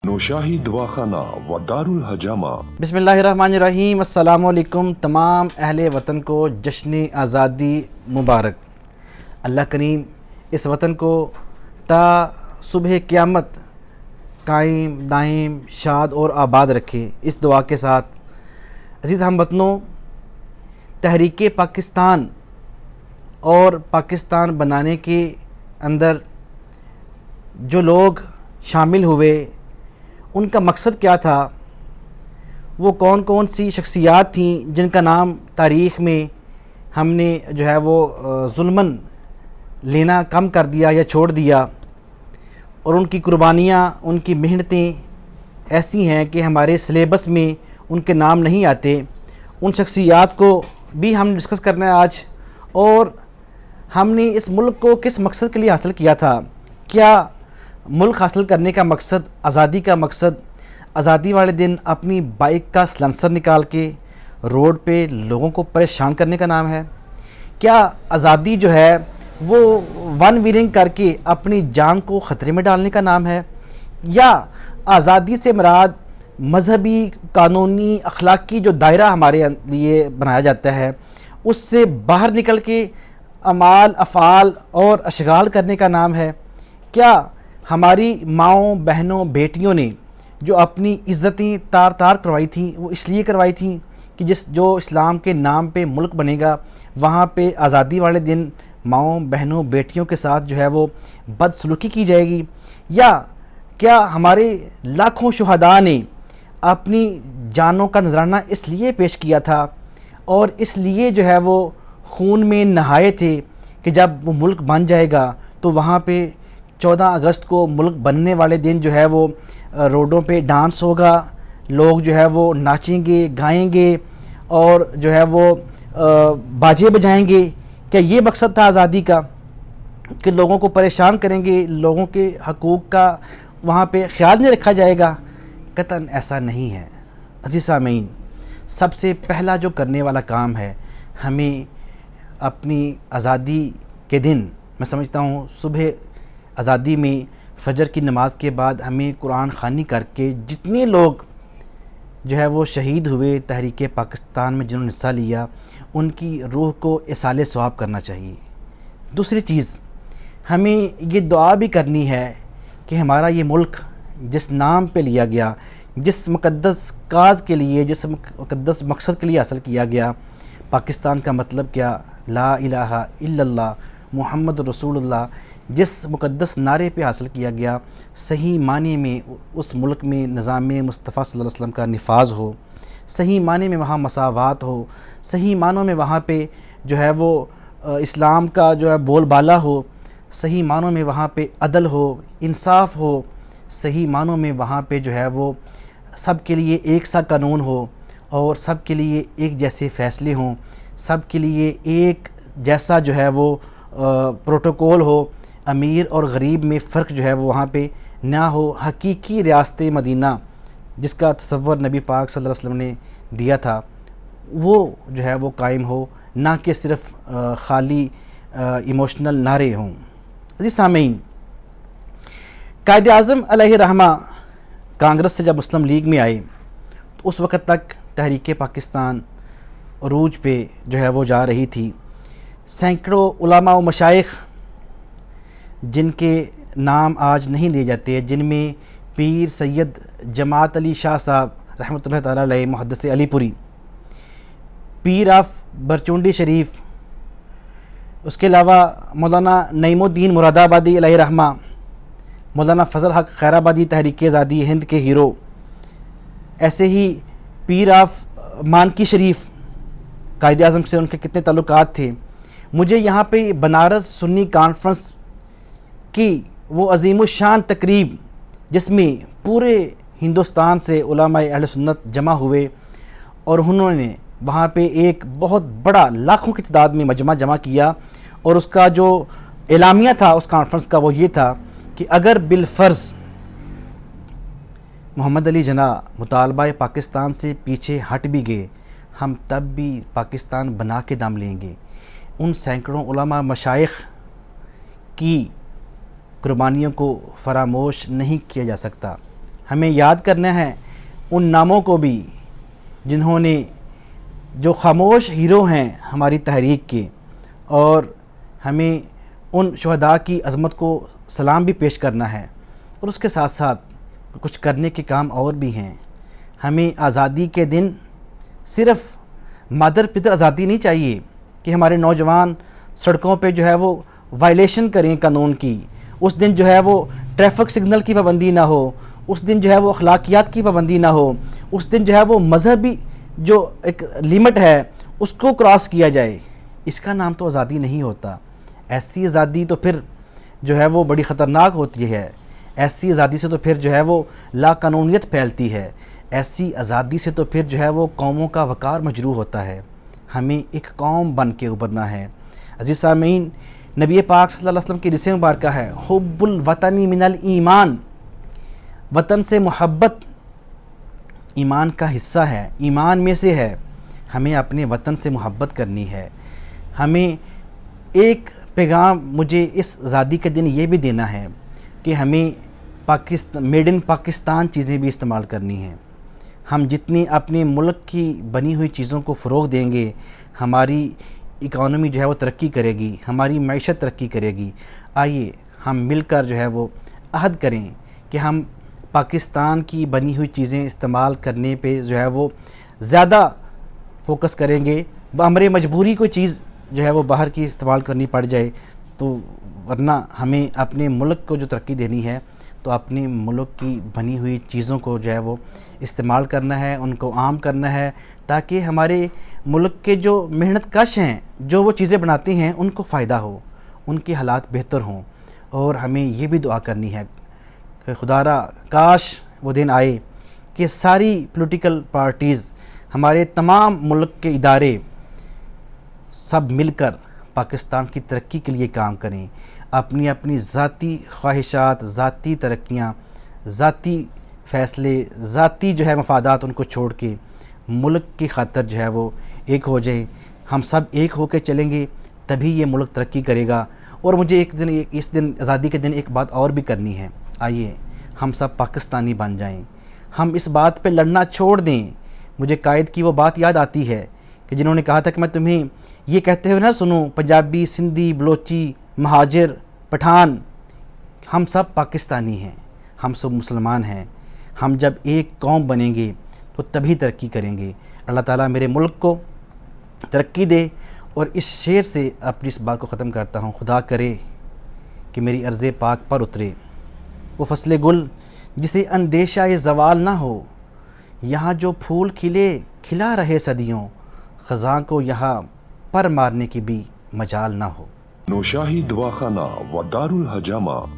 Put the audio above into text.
نوشاہی دواخانہ و دارالحجامہ۔ بسم اللہ الرحمن الرحیم۔ السلام علیکم تمام اہل وطن کو جشن آزادی مبارک۔ اللہ کریم اس وطن کو تا صبح قیامت قائم دائم شاد اور آباد رکھے، اس دعا کے ساتھ عزیز ہم وطنوں، تحریک پاکستان اور پاکستان بنانے کے اندر جو لوگ شامل ہوئے ان کا مقصد کیا تھا، وہ کون کون سی شخصیات تھیں جن کا نام تاریخ میں ہم نے جو ہے وہ ظلماً لینا کم کر دیا یا چھوڑ دیا، اور ان کی قربانیاں، ان کی محنتیں ایسی ہیں کہ ہمارے سلیبس میں ان کے نام نہیں آتے۔ ان شخصیات کو بھی ہم ڈسکس کرنا ہے آج، اور ہم نے اس ملک کو کس مقصد کے لیے حاصل کیا تھا۔ کیا ملک حاصل کرنے کا مقصد، آزادی کا مقصد، آزادی والے دن اپنی بائک کا سلنسر نکال کے روڈ پہ لوگوں کو پریشان کرنے کا نام ہے؟ کیا آزادی جو ہے وہ ون ویلنگ کر کے اپنی جان کو خطرے میں ڈالنے کا نام ہے؟ یا آزادی سے مراد مذہبی، قانونی، اخلاقی جو دائرہ ہمارے لیے بنایا جاتا ہے اس سے باہر نکل کے اعمال، افعال اور اشغال کرنے کا نام ہے؟ کیا ہماری ماؤں، بہنوں، بیٹیوں نے جو اپنی عزتیں تار تار کروائی تھیں وہ اس لیے کروائی تھیں کہ جو اسلام کے نام پہ ملک بنے گا وہاں پہ آزادی والے دن ماؤں، بہنوں، بیٹیوں کے ساتھ جو ہے وہ بدسلوکی کی جائے گی؟ یا کیا ہمارے لاکھوں شہداء نے اپنی جانوں کا نذرانہ اس لیے پیش کیا تھا اور اس لیے جو ہے وہ خون میں نہائے تھے کہ جب وہ ملک بن جائے گا تو وہاں پہ 14 اگست کو ملک بننے والے دن جو ہے وہ روڈوں پہ ڈانس ہوگا، لوگ جو ہے وہ ناچیں گے، گائیں گے اور جو ہے وہ باجے بجائیں گے؟ کیا یہ مقصد تھا آزادی کا کہ لوگوں کو پریشان کریں گے، لوگوں کے حقوق کا وہاں پہ خیال نہیں رکھا جائے گا؟ قطعاً ایسا نہیں ہے۔ عزیز سامعین، سب سے پہلا جو کرنے والا کام ہے، ہمیں اپنی آزادی کے دن، میں سمجھتا ہوں صبح آزادی میں فجر کی نماز کے بعد ہمیں قرآن خوانی کر کے جتنے لوگ جو ہے وہ شہید ہوئے تحریک پاکستان میں جنہوں نے حصہ لیا ان کی روح کو ایصال ثواب کرنا چاہیے۔ دوسری چیز، ہمیں یہ دعا بھی کرنی ہے کہ ہمارا یہ ملک جس نام پہ لیا گیا، جس مقدس کاز کے لیے، جس مقدس مقصد کے لیے حاصل کیا گیا، پاکستان کا مطلب کیا؟ لا الہ الا اللہ محمد رسول اللہ، جس مقدس نعرے پہ حاصل کیا گیا، صحیح معنی میں اس ملک میں نظام مصطفیٰ صلی اللہ علیہ وسلم کا نفاذ ہو، صحیح معنی میں وہاں مساوات ہو، صحیح معنوں میں وہاں پہ جو ہے وہ اسلام کا جو ہے بول بالا ہو، صحیح معنوں میں وہاں پہ عدل ہو، انصاف ہو، صحیح معنوں میں وہاں پہ جو ہے وہ سب کے لیے ایک سا قانون ہو اور سب کے لیے ایک جیسے فیصلے ہوں، سب کے لیے ایک جیسا جو ہے وہ پروٹوکول ہو، امیر اور غریب میں فرق جو ہے وہ وہاں پہ نہ ہو، حقیقی ریاست مدینہ جس کا تصور نبی پاک صلی اللہ علیہ وسلم نے دیا تھا وہ جو ہے وہ قائم ہو، نہ کہ صرف خالی ایموشنل نعرے ہوں۔ عزیز سامعین، قائد اعظم علیہ رحمہ کانگریس سے جب مسلم لیگ میں آئے تو اس وقت تک تحریک پاکستان عروج پہ جو ہے وہ جا رہی تھی۔ سینکڑوں علماء و مشائخ جن کے نام آج نہیں لیے جاتے، جن میں پیر سید جماعت علی شاہ صاحب رحمۃ اللہ تعالیٰ علیہ محدث علی پوری، پیر آف برچونڈی شریف، اس کے علاوہ مولانا نعیم الدین مراد آبادی علیہ رحمہ، مولانا فضل حق خیر آبادی تحریک آزادی ہند کے ہیرو، ایسے ہی پیر آف مانکی شریف، قائد اعظم سے ان کے کتنے تعلقات تھے۔ مجھے یہاں پہ بنارس سنی کانفرنس کی وہ عظیم الشان تقریب جس میں پورے ہندوستان سے علماء اہل سنت جمع ہوئے اور انہوں نے وہاں پہ ایک بہت بڑا لاکھوں کی تعداد میں مجمع جمع کیا، اور اس کا جو اعلامیہ تھا اس کانفرنس کا وہ یہ تھا کہ اگر بالفرض محمد علی جناح مطالبہ پاکستان سے پیچھے ہٹ بھی گئے ہم تب بھی پاکستان بنا کے دم لیں گے۔ ان سینکڑوں علماء مشائخ کی قربانیوں کو فراموش نہیں کیا جا سکتا۔ ہمیں یاد کرنا ہے ان ناموں کو بھی جنہوں نے جو خاموش ہیرو ہیں ہماری تحریک کے، اور ہمیں ان شہداء کی عظمت کو سلام بھی پیش کرنا ہے، اور اس کے ساتھ ساتھ کچھ کرنے کے کام اور بھی ہیں۔ ہمیں آزادی کے دن صرف مادر پدر آزادی نہیں چاہیے کہ ہمارے نوجوان سڑکوں پہ جو ہے وہ وائلیشن کریں قانون کی، اس دن جو ہے وہ ٹریفک سگنل کی پابندی نہ ہو، اس دن جو ہے وہ اخلاقیات کی پابندی نہ ہو، اس دن جو ہے وہ مذہبی جو ایک لیمٹ ہے اس کو کراس کیا جائے۔ اس کا نام تو آزادی نہیں ہوتا۔ ایسی آزادی تو پھر جو ہے وہ بڑی خطرناک ہوتی ہے، ایسی آزادی سے تو پھر جو ہے وہ لا قانونیت پھیلتی ہے، ایسی آزادی سے تو پھر جو ہے وہ قوموں کا وقار مجروح ہوتا ہے۔ ہمیں ایک قوم بن کے ابھرنا ہے۔ عزیز سامعین، نبی پاک صلی اللہ علیہ وسلم کی حدیث مبارکہ ہے، حب الوطنی من الایمان، وطن سے محبت ایمان کا حصہ ہے، ایمان میں سے ہے۔ ہمیں اپنے وطن سے محبت کرنی ہے۔ ہمیں ایک پیغام مجھے اس آزادی کے دن یہ بھی دینا ہے کہ ہمیں میڈ ان پاکستان چیزیں بھی استعمال کرنی ہیں۔ ہم جتنی اپنے ملک کی بنی ہوئی چیزوں کو فروغ دیں گے، ہماری اکانومی جو ہے وہ ترقی کرے گی، ہماری معیشت ترقی کرے گی۔ آئیے ہم مل کر جو ہے وہ عہد کریں کہ ہم پاکستان کی بنی ہوئی چیزیں استعمال کرنے پہ جو ہے وہ زیادہ فوکس کریں گے۔ بامر مجبوری کوئی چیز جو ہے وہ باہر کی استعمال کرنی پڑ جائے تو، ورنہ ہمیں اپنے ملک کو جو ترقی دینی ہے تو اپنے ملک کی بنی ہوئی چیزوں کو جو ہے وہ استعمال کرنا ہے، ان کو عام کرنا ہے، تاکہ ہمارے ملک کے جو محنت کش ہیں، جو وہ چیزیں بناتے ہیں، ان کو فائدہ ہو، ان کے حالات بہتر ہوں۔ اور ہمیں یہ بھی دعا کرنی ہے کہ خدارا کاش وہ دن آئے کہ ساری پولیٹیکل پارٹیز، ہمارے تمام ملک کے ادارے سب مل کر پاکستان کی ترقی کے لیے کام کریں، اپنی اپنی ذاتی خواہشات، ذاتی ترقیاں، ذاتی فیصلے، ذاتی جو ہے مفادات ان کو چھوڑ کے ملک کی خاطر جو ہے وہ ایک ہو جائیں۔ ہم سب ایک ہو کے چلیں گے تبھی یہ ملک ترقی کرے گا۔ اور مجھے اس دن آزادی کے دن ایک بات اور بھی کرنی ہے، آئیے ہم سب پاکستانی بن جائیں، ہم اس بات پہ لڑنا چھوڑ دیں۔ مجھے قائد کی وہ بات یاد آتی ہے کہ جنہوں نے کہا تھا کہ میں تمہیں یہ کہتے ہوئے نہ سنوں، پنجابی، سندھی، بلوچی، مہاجر، پٹھان، ہم سب پاکستانی ہیں، ہم سب مسلمان ہیں۔ ہم جب ایک قوم بنیں گے تو تبھی ترقی کریں گے۔ اللہ تعالیٰ میرے ملک کو ترقی دے۔ اور اس شعر سے اپنی اس بات کو ختم کرتا ہوں، خدا کرے کہ میری عرض پاک پر اترے وہ فصل گل جسے اندیشہ زوال نہ ہو، یہاں جو پھول کھلے کھلا رہے صدیوں، خزاں کو یہاں پر مارنے کی بھی مجال نہ ہو۔ نوشاہی دواخانہ و دار الحجامہ